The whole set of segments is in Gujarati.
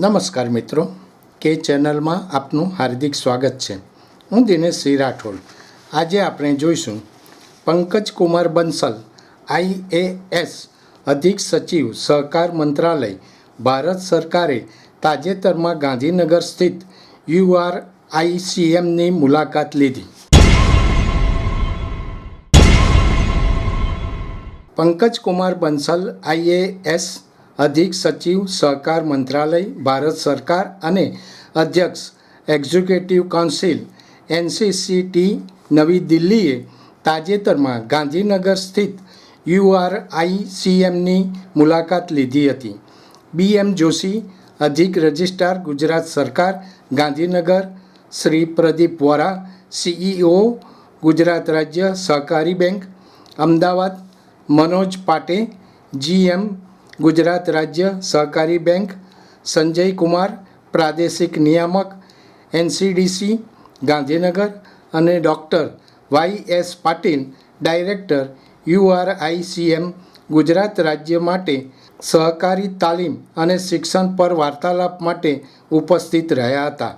નમસ્કાર મિત્રો, કે ચેનલમાં આપનું હાર્દિક સ્વાગત છે। હું દિનેશ સિંહ રાઠોડ। આજે આપણે જોઈશું પંકજ કુમાર બંસલ IAS અધિક સચિવ સહકાર મંત્રાલય ભારત સરકારે તાજેતરમાં ગાંધીનગર સ્થિત URICMની મુલાકાત લીધી। પંકજ કુમાર બંસલ IAS અધિક સચિવ સહકાર મંત્રાલય ભારત સરકાર અને અધ્યક્ષ એક્ઝિક્યુટિવ કાઉન્સિલ NCCT નવી દિલ્હીએ તાજેતરમાં ગાંધીનગર સ્થિત URICMની મુલાકાત લીધી હતી। BM જોશી અધિક રજિસ્ટ્રાર ગુજરાત સરકાર ગાંધીનગર, શ્રી પ્રદીપ વોરા CEO ગુજરાત રાજ્ય સહકારી બેંક અમદાવાદ, મનોજ પાટે GM ગુજરાત રાજ્ય સહકારી બેંક, સંજય કુમાર પ્રાદેશિક નિયામક NCDC ગાંધીનગર અને doctor YS Patil director URICM Gujarat રાજ્ય માટે સહકારી તાલીમ અને શિક્ષણ પર વાર્તાલાપ માટે ઉપસ્થિત રહ્યા હતા।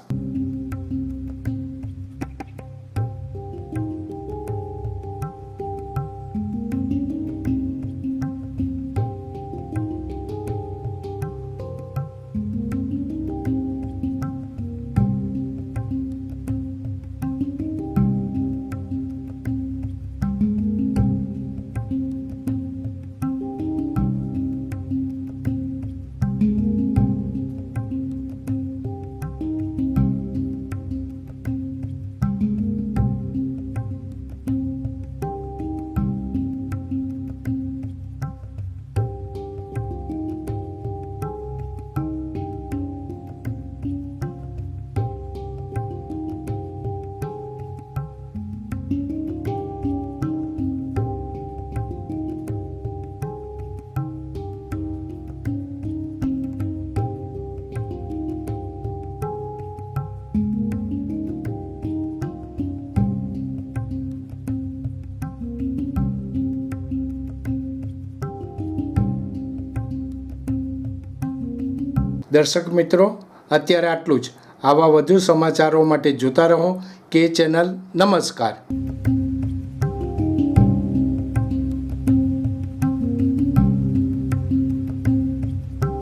દર્શક મિત્રો, અત્યારે આટલું જ। આવા વધુ સમાચારો માટે જોતા રહો કે ચેનલ। નમસ્કાર।